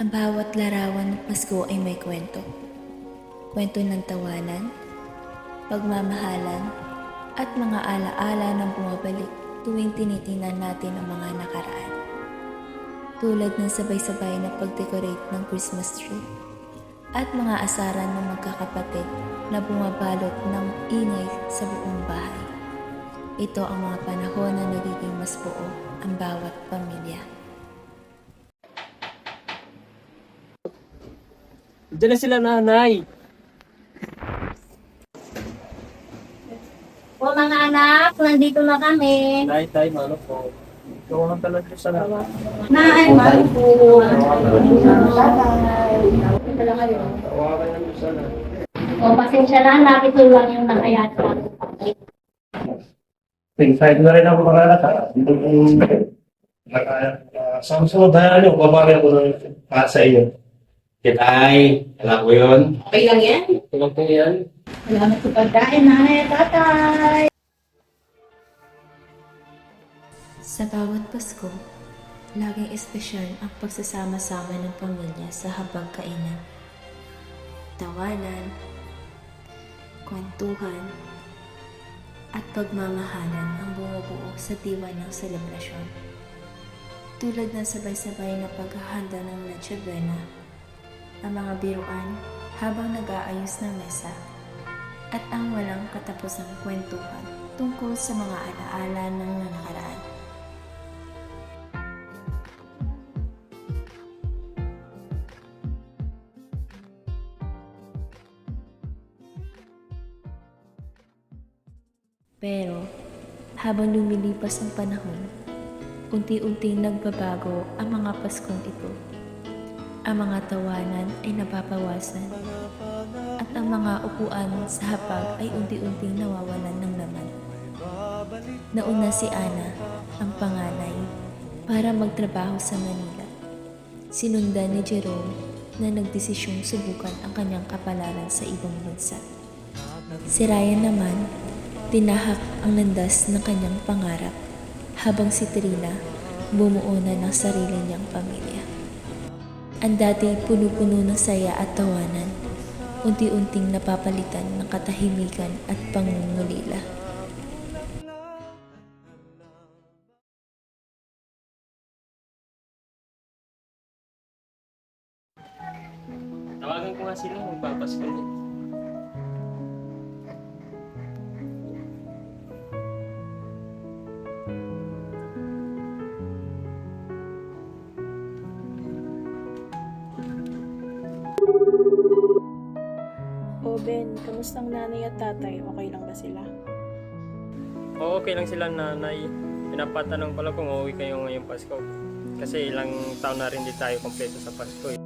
Ang bawat larawan ng Pasko ay may kwento. Kwento ng tawanan, pagmamahalan, at mga alaala na bumabalik tuwing tinitingnan natin ang mga nakaraan. Tulad ng sabay-sabay na pag-decorate ng Christmas tree at mga asaran ng magkakapatid na bumabalot ng ingay sa buong bahay. Ito ang mga panahon na nagiging mas buo ang bawat pamilya. Diyan na sila, nanay. O mga anak, nandito na kami. Tay, mano po. Gawa ka talaga sa lawa. Nay, mano po. Tawagan lang sana. O, pasensya na, nakito lang yung nakayata. Inside na rin ako makalata. Dito kung sa susunod na ano, babari ako ng para sa iyo. Kitay, alam ko yun. Okay lang yan? Tulong po yan. Salamat sa pagkain, nanay at tatay. Sa bawat Pasko, laging espesyal ang pagsasama-sama ng pamilya sa habag-kainan. Tawanan, kwentuhan, at pagmamahalan ang bumubuo sa diwa ng selebrasyon. Tulad ng sabay-sabay na paghahanda ng Noche Buena, ang mga biruan habang nag-aayos ng mesa, at ang walang katapusang kwentuhan tungkol sa mga alaala ng nakaraan. Pero, habang lumilipas ang panahon, unti-unting nagbabago ang mga Paskong ito. Ang mga tawanan ay nababawasan at ang mga upuan sa hapag ay unti-unting nawawalan ng laman. Nauna si Ana, ang panganay, para magtrabaho sa Manila. Sinundan ni Jerome na nagdesisyong subukan ang kanyang kapalaran sa ibang bansa. Si Ryan naman, tinahak ang landas ng kanyang pangarap habang si Trina bumuo na ng sarili niyang pamilya. Ang dati puno-puno ng saya at tawanan, unti-unting napapalitan ng katahimikan at pangungulila. Tawagan ko nga sila, magpapasko na. O Ben, kamusta ang nanay at tatay? Okay lang ba sila? Oo, okay lang sila, nanay. Pinapatanong ko lang kung uuwi kayo ngayong Pasko. Kasi ilang taon na rin di tayo kompleto sa Pasko eh.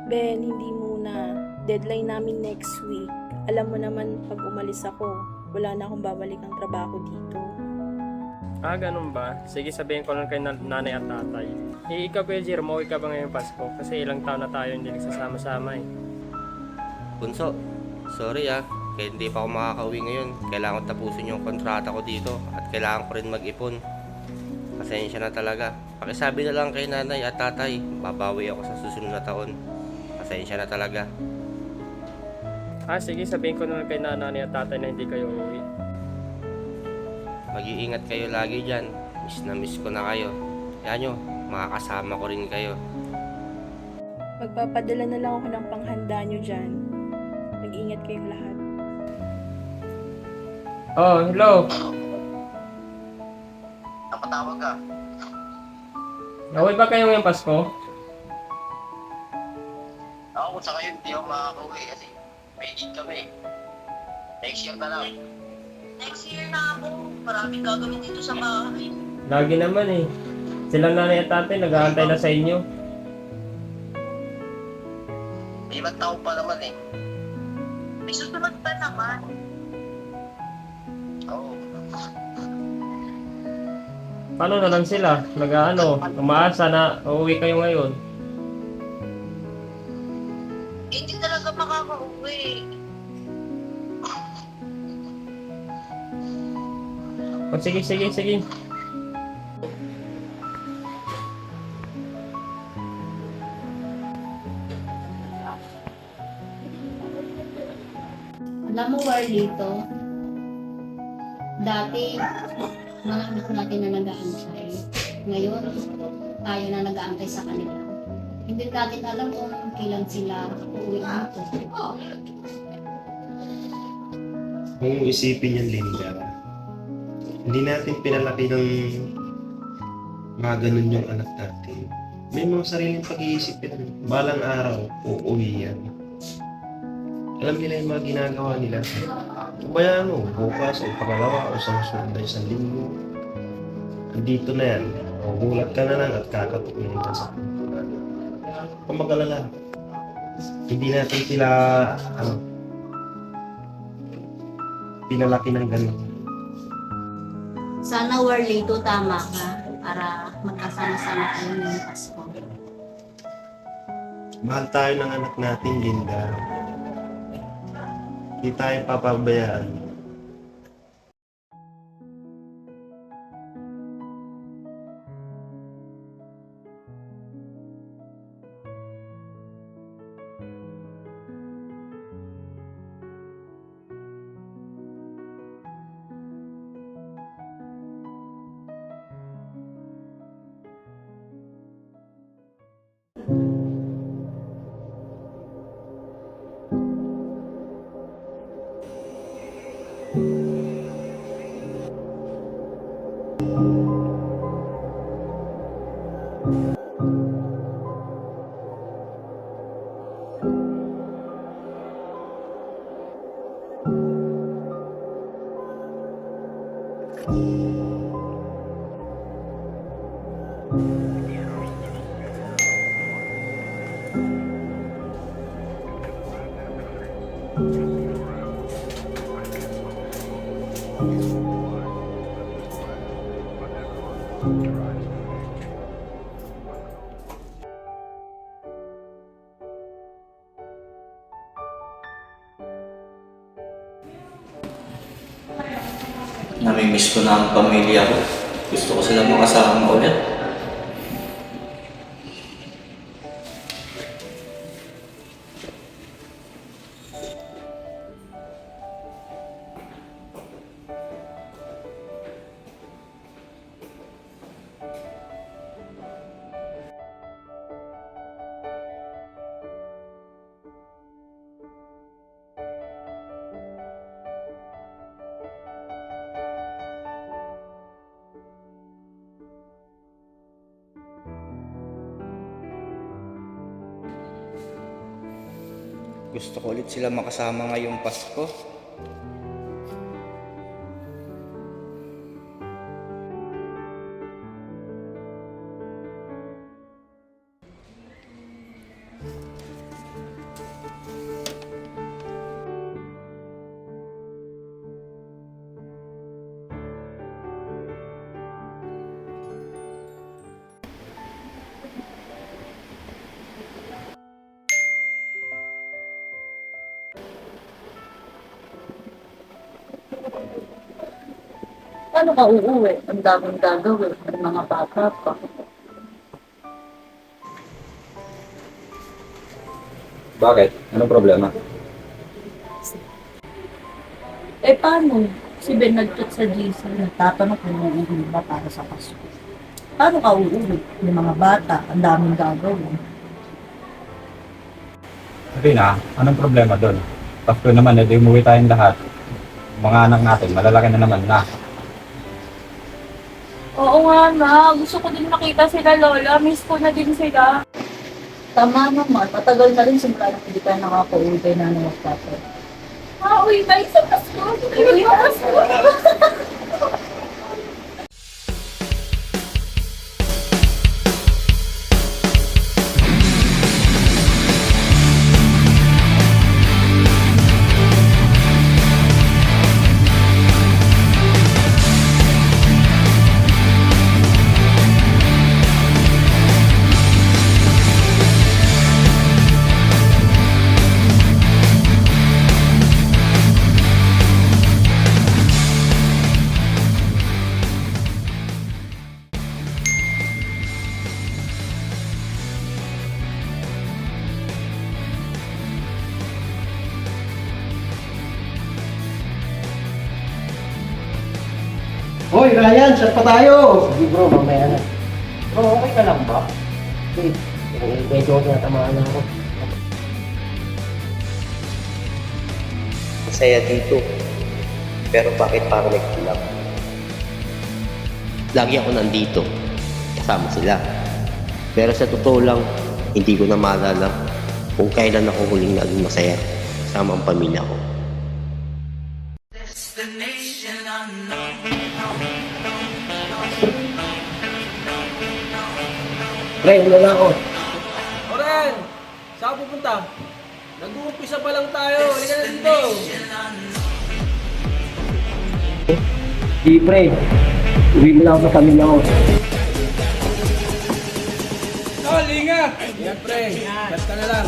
Ben, hindi muna. Deadline namin next week. Alam mo naman, pag umalis ako, wala na akong babalik ang trabaho dito. Ah, ganun ba? Sige, sabihin ko lang kay nanay at tatay. Ikaw, Kuya Jerome, uuwi ka ba ngayong Pasko? Kasi ilang taon na tayo hindi nagsasama-sama eh. Bunso, sorry kaya hindi pa ako makakauwi ngayon. Kailangan ko tapusin yung kontrata ko dito at kailangan ko rin mag-ipon. Pasensya na talaga. Pakisabi na lang kay nanay at tatay, babawi ako sa susunod na taon. Pasensya na talaga. Ah, sige, sabihin ko na lang kay nanay at tatay na hindi kayo uuwi. Mag-iingat kayo lagi dyan. Miss na miss ko na kayo. Kaya nyo, makakasama ko rin kayo. Magpapadala na lang ako ng panghanda nyo dyan. Mag-ingat kayong lahat. Oh, hello. Napatawag ka. Uuwi ba kayo ngayong Pasko? Ako kung sa kayo hindi ako makakauwi kasi may need kami. Next year na lang. Next year na ako. Maraming gagawin dito sa bahay. Lagi naman eh. Silang nanay at tatay nag-aantay na sa inyo. May ibang tao pa naman eh. May susunod pa naman. Oo. Paano na lang sila? Umaasa na uuwi kayo ngayon. Hindi talaga makakauwi. O sige. Alam mo, Warlito, dati, mga anak natin na nag-aantay. Ngayon, tayo na nag-aantay sa kanila. Hindi natin alam kung kailan sila uuwi dito. Kung isipin yan, Linda, hindi natin pinalaki ng mga ganun yung anak natin. May mga sariling pag-iisip yan. Balang araw, uuwi yan. Alam nila yung mga ginagawa nila. Kabayaan mo, bukas o pangalawa o susunod na isang linggo. Andito na yan. O, gulat ka na lang at kakatukunin ka sa pintuan. Kung mag-alala, hindi natin sila, pinalaki ng ganun. Sana, Warlito, tama ka para magkasama-sama tayo ngayong Pasko. Mahal tayo ng anak natin, Linda. Hindi tayo papabayaan. Namimiss ko na ang pamilya ko. Gusto ko sila makasama ulit. Gusto ko ulit sila makasama ngayong Pasko. Paano ka uuwi? Ang daming gagawin ng mga bata pa. Bakit? Anong problema? Eh paano? Si Ben nag-chat sa GC, nagtatanong kung uuwi ba para sa Pasko. Paano ka uuwi? Yung mga bata, ang daming gagawin. Rina, anong problema doon? Pasko naman, edi umuwi tayong lahat. Mga anak natin, malalaki na naman na. Oo nga na, gusto ko din makita sila Lola. Miss ko na din sila. Tama naman, matagal na rin simula na hindi tayo nakaka-uwi kay nanay at tatay. Uwi tayo sa Pasko. Uwi sa Pasko. Hoy, Ryan, saan pa tayo? Hindi bro, mamaya na. Bro, okay ka lang ba? Medyo tinatamaan ako. Masaya dito. Pero bakit parang nagkulap? Lagi ako nandito. Kasama sila. Pero sa totoo lang, hindi ko na maalala kung kailan ako huling naging masaya kasama ang pamilya ko. Pre, wala na ako. Oren! Saan ka pupunta? Nag-uumpisa pa lang tayo. Halika na dito. Di pre, uwi mo lang ako sa pamilya ko. Ingat! Ingat pre. Ingat ka na lang.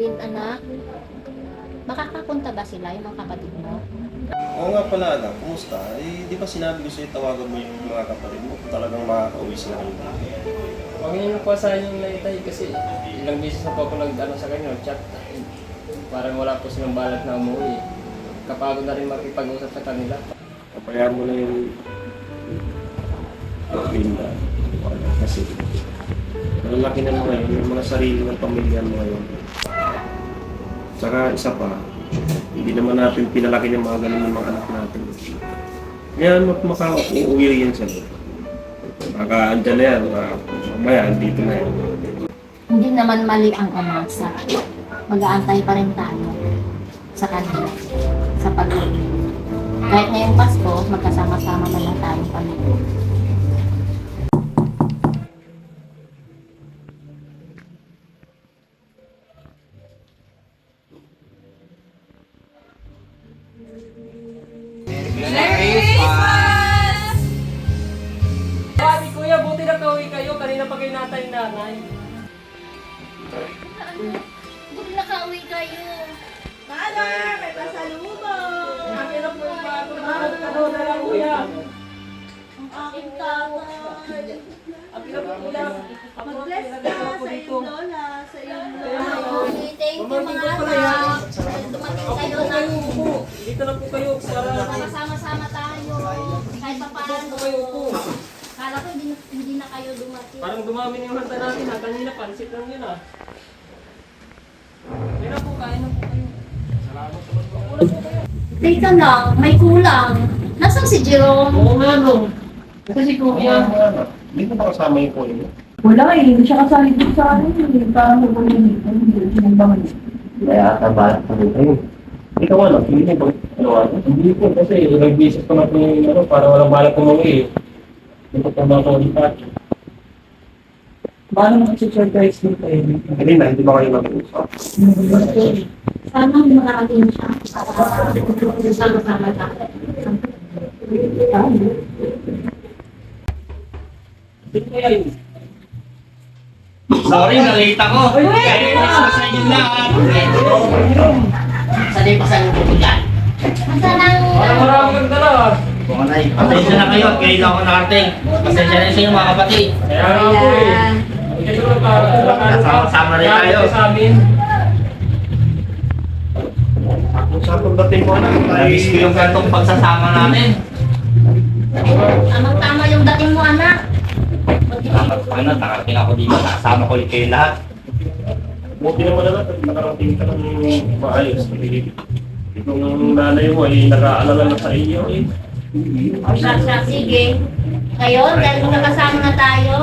Bin, anak, makakapunta ba sila, yung mga kapatid mo? Oo nga pala, anak. Kumusta? Eh, di ba sinabi ko sa'yo tawagan mo yung mga kapatid mo kung talagang makaka-uwi sila ngayon? Huwag niyo na po asahan yung naitay kasi ilang beses na po ako nag-ano sa kanya, chat. Parang wala po silang balak na umuwi. Kapagod na rin makipag-usap sa kanila. Kapayaan mo na yung Linda. Kasi malalaki na mo ngayon, yung mga sarili ng pamilya mo ngayon. Tsaka isa pa, hindi naman natin pinalaki ng mga ganun ng mga anak natin. Kaya makauwi yan sila. Baka andyan na yan, mamaya andito na yan. Hindi naman mali ang umasa. Mag-aantay pa rin tayo sa kanila, sa pag-uwi. Kahit ngayong Pasko, magkasama-sama na lang tayo pamilya. Sabi kuya, buti na kauwi kayo. Kanina pa kayo natay nanay. Buti nakauwi kayo. Mother, may pasalubong! Ang hirap mo yung bago na lang kuya. Ang aking tatay. Ang hirap mo kuya. Mag-bless ka sa iyong lola, sa iyong lola. Okay, thank you mga anak. Dumating kayo na. Dito na po kayo para Sama-sama tayo. Kahit pa paano. kayo po. Kala ko hindi na kayo dumating. Parang dumami na yung handa natin ha. Kanina pansit lang yun ha. Kaya na po, kain na po kayo. Salamat naman po. Kulang po kayo. Teka lang, may kulang. Nasaan si Jerome? Oo nga no. Kasi kuya. Hindi ko ba kasama yung kuya mo? Wala eh, hindi siya kasali dito sa akin eh. Parang magpapalito, hindi sinambangan eh. Kaya tabala ka rin kayo. Ikaw ano, hindi mo ba Hindi po kasi nag-visit ko na po yung ano, para walang balak umuwi eh. Hindi ko pa mga ulipat. Paano mag-surprise dito eh? Hindi na, hindi ba kayo mag-uusap? Sana makarating siya. Sama-sama tayo. Sorry, nalita ko. Kaya sa inyo lahat. Saan yung pasalubong dyan? Maraming dala. Pasensya na kayo at ngayon lang ako nakarating. Pasensya na sa inyo mga kapatid. Kaya nga po eh. Kasama rin tayo. Sa amin. Sa pagdating mo na, Namiss ko yung gantong pagsasama namin. Tamang-tama yung dating mo, anak. Ano, nakarating ako dito. Nakasama ko ulit kayo lahat. buti naman na natin, nakarating ka ng maayos. Itong nanay mo ay nag-aalala na sa iyo eh. O siya, sige. Ngayon, dahil magkakasama na tayo,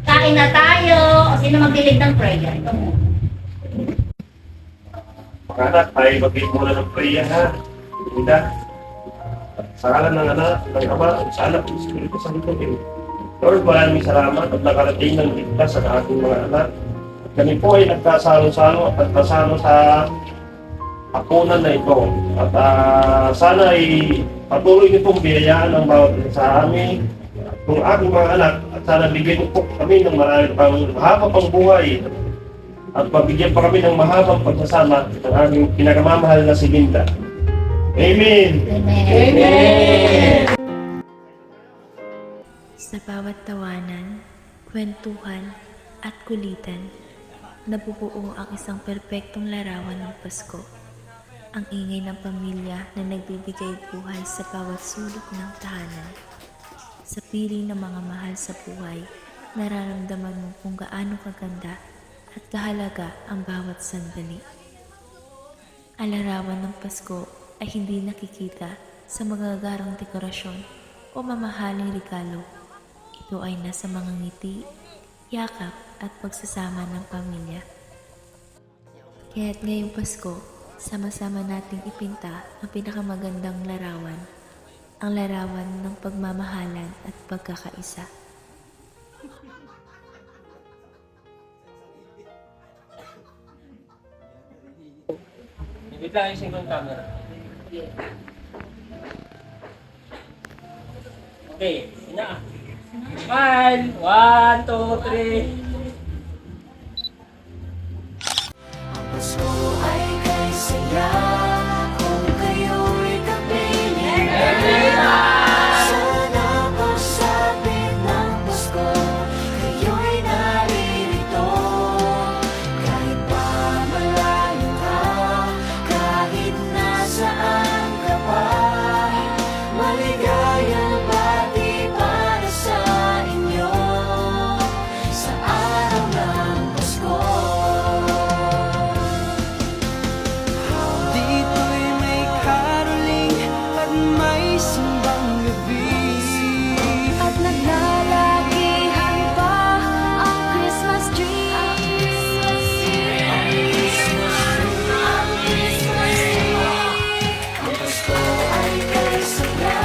kain na tayo. O sino magdilig ng prayer? Mga anak, tayo mag-give muna ng prayer ha. Linda. Sa ngalan ng anak, ng ama, sa anak, ng Espiritu Santo. Lord, maraming salamat at nakarating ng ligtas sa ating mga anak. Kami po ay nagkasalo-salo at kasalo sa hapunan na ito. At sana ay patuloy nitong biyayaan ang bawat isa sa amin, ng aking mga anak, at sana bigyan niyo po kami ng marami pang mahaba pang buhay at pabigyan pa kami ng mahabang pagsasama ng aming pinakamamahal na si Linda. Amen! Amen. Sa bawat tawanan, kwentuhan at kulitan, nabubuo ang isang perpektong larawan ng Pasko. Ang ingay ng pamilya na nagbibigay buhay sa bawat sulok ng tahanan. Sa piling ng mga mahal sa buhay, nararamdaman mo kung gaano kaganda at kahalaga ang bawat sandali. Ang larawan ng Pasko ay hindi nakikita sa magagarang dekorasyon o mamahaling regalo. Ito ay nasa mga ngiti, yakap at pagsasama ng pamilya. Kaya't ngayong Pasko, sama-sama nating ipinta ang pinakamagandang larawan, ang larawan ng pagmamahalan at pagkakaisa. Ibig lang yung single camera. Okay, ina. Smile! 1, 2, 3. Pasko ay kay saya kung kayo'y kapiling. Sana pagsapit ng Pasko, kayo'y naririto. Kahit pa malayo ka, kahit nasaan ka pa, maligayang bati para sa inyo sa araw ng Pasko. Dito'y may caroling at may simbang gabi, at naglalakihan pa ang Christmas tree. Ang Christmas tree. Ang Pasko ay kay saya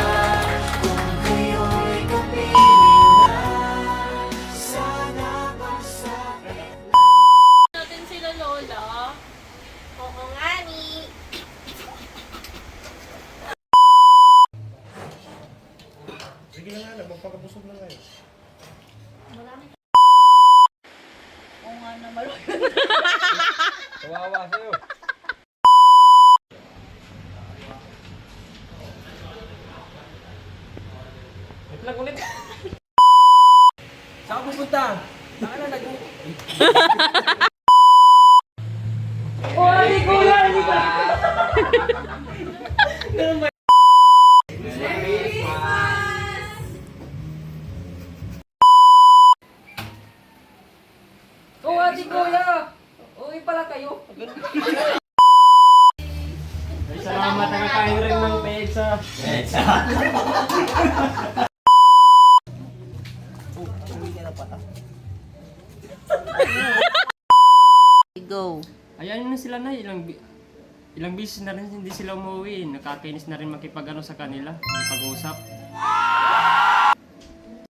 kung kayo'y kapiling na. Sana pagsapit Natin sila Lola. Oo nga ni. Sige na nga, magpakabusog na kayo. Oo nga naman. Kawawa sa'yo. Wait lang ulit. Saan ka pupunta? Saan na nag- Oh, hindi ko yan! Hindi ka! Ganun ba? Oh, ate kuya! Uwi pala kayo. Salamat, nakakain rin ng pizza. Go. Ayan na sila na, ilang beses na rin hindi sila umuwi. Nakakainis na rin makipag-ano sa kanila, makipag-usap.